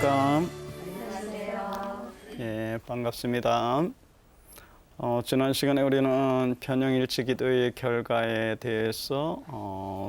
안녕하십니까? 안녕하세요. 예, 반갑습니다. 지난 시간에 우리는 변형일치 기도의 결과에 대해서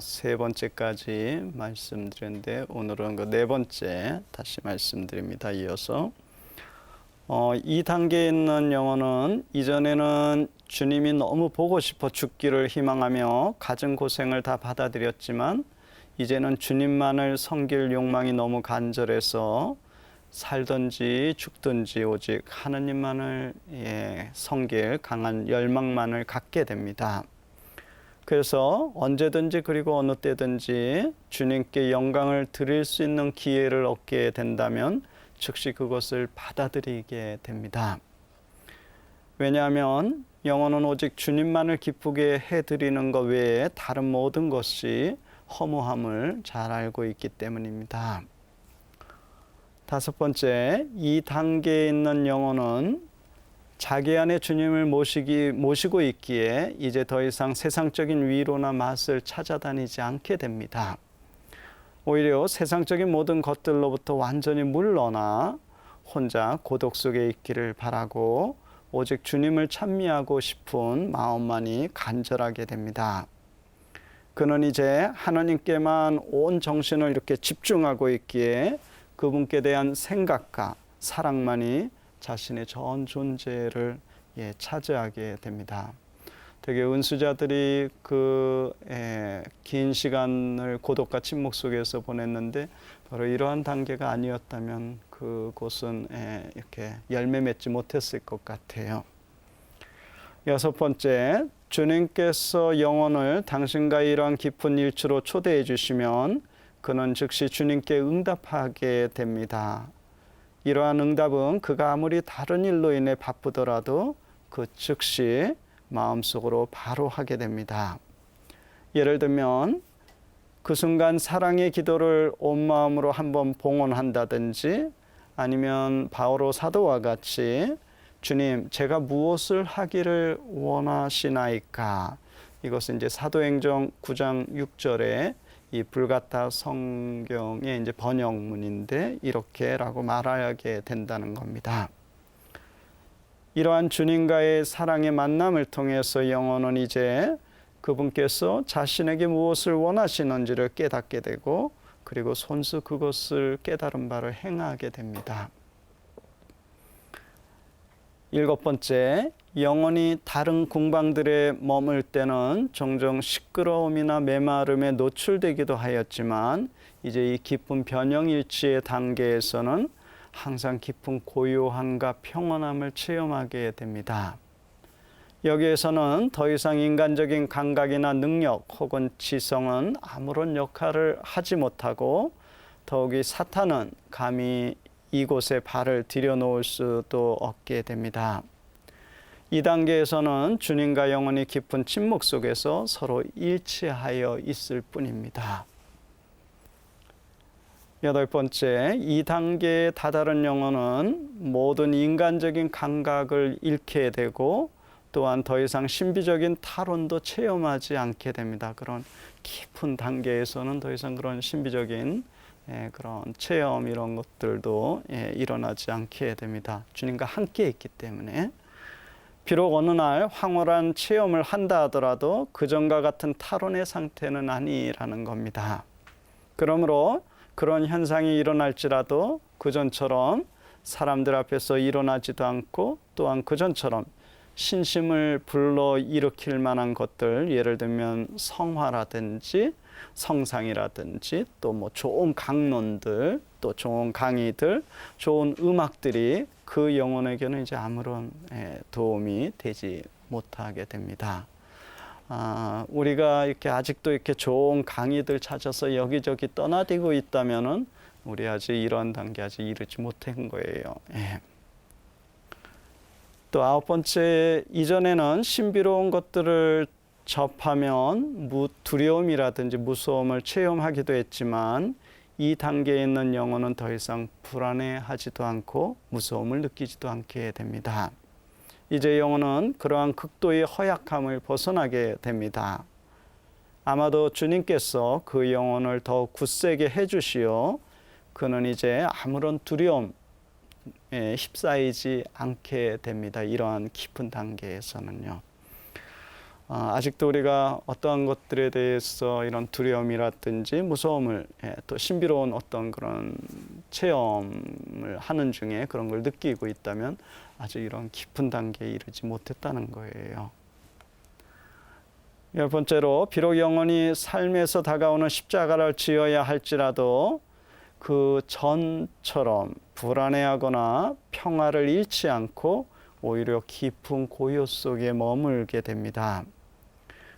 세 번째까지 말씀드렸는데 오늘은 그 네 번째 다시 말씀드립니다. 이어서 이 단계에 있는 영혼은 이전에는 주님이 너무 보고 싶어 죽기를 희망하며 갖은 고생을 다 받아들였지만 이제는 주님만을 섬길 욕망이 너무 간절해서 살든지 죽든지 오직 하느님만을 섬길 강한 열망만을 갖게 됩니다. 그래서 언제든지 그리고 어느 때든지 주님께 영광을 드릴 수 있는 기회를 얻게 된다면 즉시 그것을 받아들이게 됩니다. 왜냐하면 영혼은 오직 주님만을 기쁘게 해드리는 것 외에 다른 모든 것이 허무함을 잘 알고 있기 때문입니다. 다섯 번째, 이 단계에 있는 영혼은 자기 안에 주님을 모시고 있기에 이제 더 이상 세상적인 위로나 맛을 찾아다니지 않게 됩니다. 오히려 세상적인 모든 것들로부터 완전히 물러나 혼자 고독 속에 있기를 바라고 오직 주님을 찬미하고 싶은 마음만이 간절하게 됩니다. 그는 이제 하나님께만 온 정신을 이렇게 집중하고 있기에 그분께 대한 생각과 사랑만이 자신의 전 존재를 차지하게 됩니다. 되게 은수자들이 긴 시간을 고독과 침묵 속에서 보냈는데 바로 이러한 단계가 아니었다면 그곳은 이렇게 열매 맺지 못했을 것 같아요. 여섯 번째, 주님께서 영혼을 당신과의 이러한 깊은 일치로 초대해 주시면 그는 즉시 주님께 응답하게 됩니다. 이러한 응답은 그가 아무리 다른 일로 인해 바쁘더라도 그 즉시 마음속으로 바로 하게 됩니다. 예를 들면 그 순간 사랑의 기도를 온 마음으로 한번 봉헌한다든지 아니면 바오로 사도와 같이 주님, 제가 무엇을 하기를 원하시나이까? 이것은 이제 사도행전 9장 6절에 이 불가타 성경의 이제 번역문인데 이렇게라고 말하게 된다는 겁니다. 이러한 주님과의 사랑의 만남을 통해서 영혼은 이제 그분께서 자신에게 무엇을 원하시는지를 깨닫게 되고 그리고 손수 그것을 깨달은 바를 행하게 됩니다. 일곱 번째, 영혼이 다른 궁방들에 머물 때는 종종 시끄러움이나 메마름에 노출되기도 하였지만 이제 이 깊은 변형일치의 단계에서는 항상 깊은 고요함과 평온함을 체험하게 됩니다. 여기에서는 더 이상 인간적인 감각이나 능력 혹은 지성은 아무런 역할을 하지 못하고 더욱이 사탄은 감히 이곳에 발을 들여놓을 수도 없게 됩니다. 이 단계에서는 주님과 영혼이 깊은 침묵 속에서 서로 일치하여 있을 뿐입니다. 여덟 번째, 이 단계에 다다른 영혼은 모든 인간적인 감각을 잃게 되고 또한 더 이상 신비적인 탈원도 체험하지 않게 됩니다. 그런 깊은 단계에서는 더 이상 그런 신비적인 그런 체험 이런 것들도 일어나지 않게 됩니다. 주님과 함께 있기 때문에 비록 어느 날 황홀한 체험을 한다 하더라도 그전과 같은 탈원의 상태는 아니라는 겁니다. 그러므로 그런 현상이 일어날지라도 그전처럼 사람들 앞에서 일어나지도 않고 또한 그전처럼 신심을 불러일으킬 만한 것들, 예를 들면 성화라든지 성상이라든지 또 뭐 좋은 강론들, 또 좋은 강의들, 좋은 음악들이 그 영혼에게는 이제 아무런 도움이 되지 못하게 됩니다. 우리가 이렇게 아직도 이렇게 좋은 강의들 찾아서 여기저기 떠나들고 있다면은 우리 아직 이런 단계 아직 이르지 못한 거예요. 또 아홉 번째, 이전에는 신비로운 것들을 접하면 두려움이라든지 무서움을 체험하기도 했지만 이 단계에 있는 영혼은 더 이상 불안해하지도 않고 무서움을 느끼지도 않게 됩니다. 이제 영혼은 그러한 극도의 허약함을 벗어나게 됩니다. 아마도 주님께서 그 영혼을 더 굳세게 해주시어 그는 이제 아무런 두려움에 휩싸이지 않게 됩니다. 이러한 깊은 단계에서는요. 아직도 우리가 어떠한 것들에 대해서 이런 두려움이라든지 무서움을 또 신비로운 어떤 그런 체험을 하는 중에 그런 걸 느끼고 있다면 아주 이런 깊은 단계에 이르지 못했다는 거예요. 열 번째로 비록 영원히 삶에서 다가오는 십자가를 지어야 할지라도 그 전처럼 불안해하거나 평화를 잃지 않고 오히려 깊은 고요 속에 머물게 됩니다.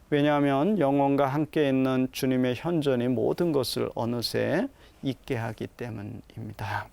왜냐하면 영혼과 함께 있는 주님의 현존이 모든 것을 어느새 잊게 하기 때문입니다.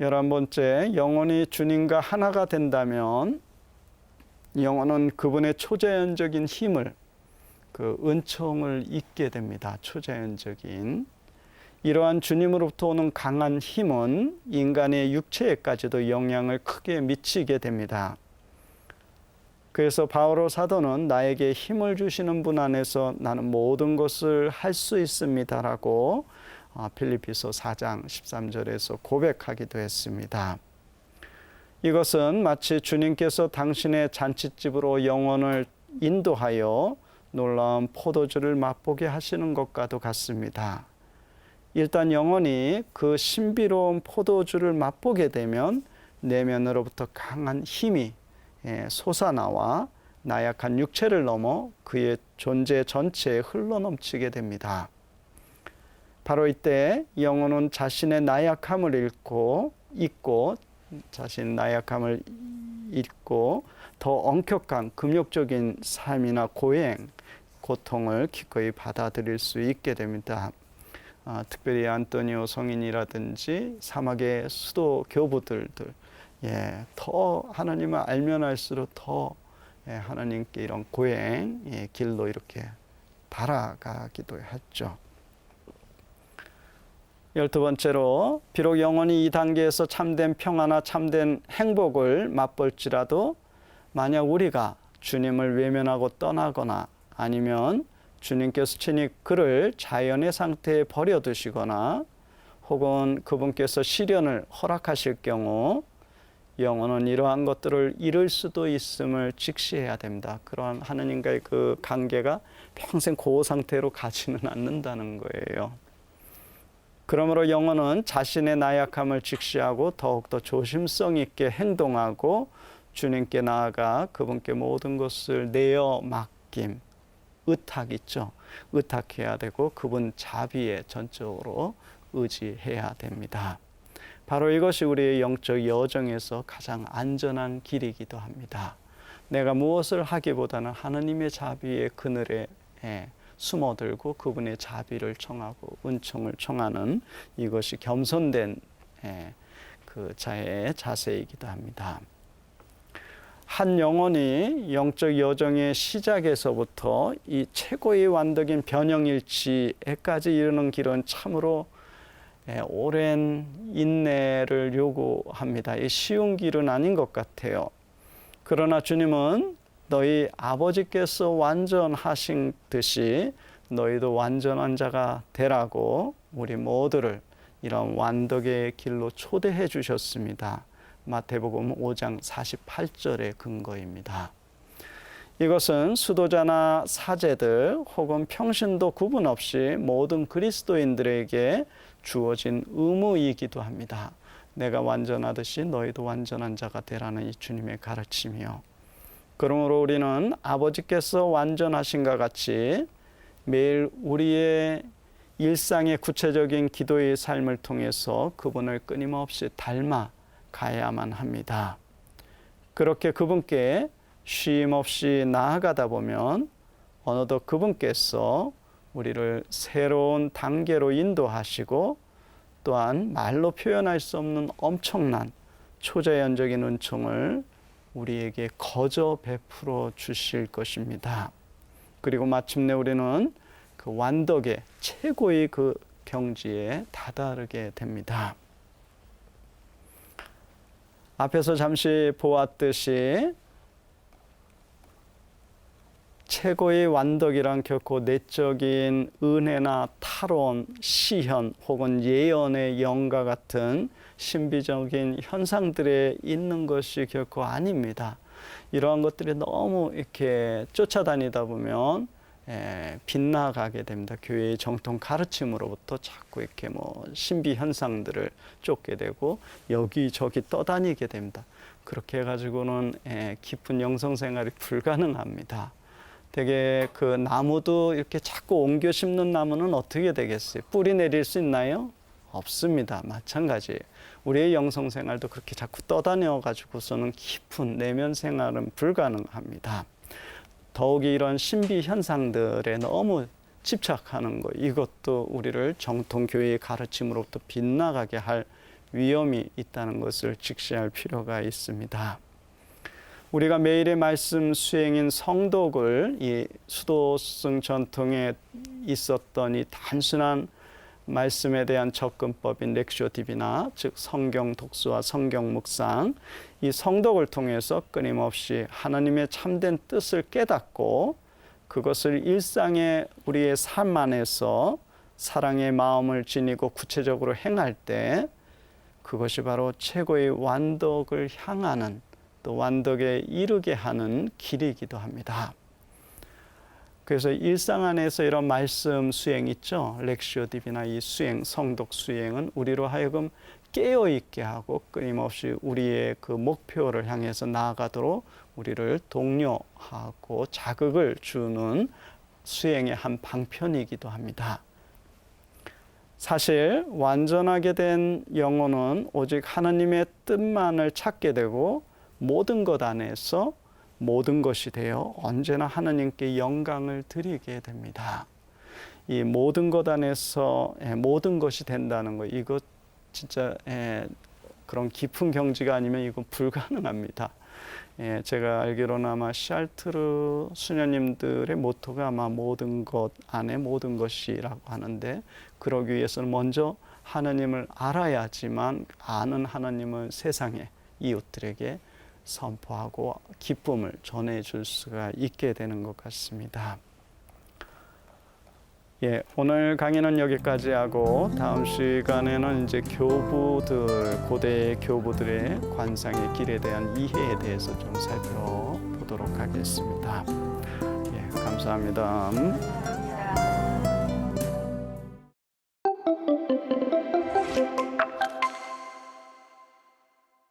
11번째, 영혼이 주님과 하나가 된다면 영혼은 그분의 초자연적인 힘을, 그 은총을 잊게 됩니다. 초자연적인. 이러한 주님으로부터 오는 강한 힘은 인간의 육체에까지도 영향을 크게 미치게 됩니다. 그래서 바오로 사도는 나에게 힘을 주시는 분 안에서 나는 모든 것을 할 수 있습니다라고 필리피서 4장 13절에서 고백하기도 했습니다. 이것은 마치 주님께서 당신의 잔칫집으로 영혼을 인도하여 놀라운 포도주를 맛보게 하시는 것과도 같습니다. 일단 영혼이 그 신비로운 포도주를 맛보게 되면 내면으로부터 강한 힘이 솟아나와 나약한 육체를 넘어 그의 존재 전체에 흘러넘치게 됩니다. 바로 이때 영혼은 자신의 나약함을 잊고 자신의 나약함을 잊고 더 엄격한 금욕적인 삶이나 고행, 고통을 기꺼이 받아들일 수 있게 됩니다. 특별히 안토니오 성인이라든지 사막의 수도 교부들들, 더 하나님을 알면 알수록 더 하나님께 이런 고행 길로 이렇게 달아가기도 했죠. 12번째로 비록 영혼이 이 단계에서 참된 평화나 참된 행복을 맛볼지라도 만약 우리가 주님을 외면하고 떠나거나 아니면 주님께서 친히 그를 자연의 상태에 버려두시거나 혹은 그분께서 시련을 허락하실 경우 영혼은 이러한 것들을 잃을 수도 있음을 직시해야 됩니다. 그러한 하나님과의 그 관계가 평생 그 상태로 가지는 않는다는 거예요. 그러므로 영혼은 자신의 나약함을 직시하고 더욱더 조심성 있게 행동하고 주님께 나아가 그분께 모든 것을 내어 맡김, 의탁 있죠. 의탁해야 되고 그분 자비에 전적으로 의지해야 됩니다. 바로 이것이 우리의 영적 여정에서 가장 안전한 길이기도 합니다. 내가 무엇을 하기보다는 하나님의 자비의 그늘에 숨어들고 그분의 자비를 청하고 은총을 청하는 이것이 겸손된 그 자의 자세이기도 합니다. 한 영혼이 영적 여정의 시작에서부터 이 최고의 완덕인 변형일치에까지 이르는 길은 참으로 오랜 인내를 요구합니다. 이 쉬운 길은 아닌 것 같아요. 그러나 주님은 너희 아버지께서 완전하신 듯이 너희도 완전한 자가 되라고 우리 모두를 이런 완덕의 길로 초대해 주셨습니다. 마태복음 5장 48절의 근거입니다. 이것은 수도자나 사제들 혹은 평신도 구분 없이 모든 그리스도인들에게 주어진 의무이기도 합니다. 내가 완전하듯이 너희도 완전한 자가 되라는 이 주님의 가르침이요. 그러므로 우리는 아버지께서 완전하신가 같이 매일 우리의 일상의 구체적인 기도의 삶을 통해서 그분을 끊임없이 닮아 가야만 합니다. 그렇게 그분께 쉼 없이 나아가다 보면 어느덧 그분께서 우리를 새로운 단계로 인도하시고 또한 말로 표현할 수 없는 엄청난 초자연적인 은총을 우리에게 거저 베풀어 주실 것입니다. 그리고 마침내 우리는 그 완덕의 최고의 그 경지에 다다르게 됩니다. 앞에서 잠시 보았듯이 최고의 완덕이란 결코 내적인 은혜나 탈원, 시현 혹은 예언의 영과 같은 신비적인 현상들에 있는 것이 결코 아닙니다. 이러한 것들이 너무 이렇게 쫓아다니다 보면 빗나가게 됩니다. 교회의 정통 가르침으로부터 자꾸 이렇게 뭐 신비 현상들을 쫓게 되고 여기저기 떠다니게 됩니다. 그렇게 해가지고는 깊은 영성 생활이 불가능합니다. 되게 그 나무도 이렇게 자꾸 옮겨 심는 나무는 어떻게 되겠어요? 뿌리 내릴 수 있나요? 없습니다. 마찬가지예요. 우리의 영성 생활도 그렇게 자꾸 떠다녀 가지고서는 깊은 내면 생활은 불가능합니다. 더욱이 이런 신비 현상들에 너무 집착하는 것, 이것도 우리를 정통 교회의 가르침으로부터 빗나가게 할 위험이 있다는 것을 직시할 필요가 있습니다. 우리가 매일의 말씀 수행인 성독을 이 수도승 전통에 있었던 이 단순한 말씀에 대한 접근법인 렉시오 디비나, 즉 성경 독서와 성경 묵상, 이 성독을 통해서 끊임없이 하나님의 참된 뜻을 깨닫고 그것을 일상의 우리의 삶 안에서 사랑의 마음을 지니고 구체적으로 행할 때 그것이 바로 최고의 완덕을 향하는, 또 완덕에 이르게 하는 길이기도 합니다. 그래서 일상 안에서 이런 말씀 수행 있죠. 렉시오 디비나, 이 수행, 성독 수행은 우리로 하여금 깨어있게 하고 끊임없이 우리의 그 목표를 향해서 나아가도록 우리를 독려하고 자극을 주는 수행의 한 방편이기도 합니다. 사실 완전하게 된 영혼은 오직 하나님의 뜻만을 찾게 되고 모든 것 안에서 모든 것이 되어 언제나 하나님께 영광을 드리게 됩니다. 이 모든 것 안에서 모든 것이 된다는 거, 이거 진짜 그런 깊은 경지가 아니면 이건 불가능합니다. 제가 알기로는 아마 샬트르 수녀님들의 모토가 아마 모든 것 안에 모든 것이라고 하는데, 그러기 위해서는 먼저 하나님을 알아야지만 아는 하나님을 세상에 이웃들에게 선포하고 기쁨을 전해줄 수가 있게 되는 것 같습니다. 오늘 강의는 여기까지 하고 다음 시간에는 이제 교부들, 고대 교부들의 관상의 길에 대한 이해에 대해서 좀 살펴보도록 하겠습니다. 감사합니다.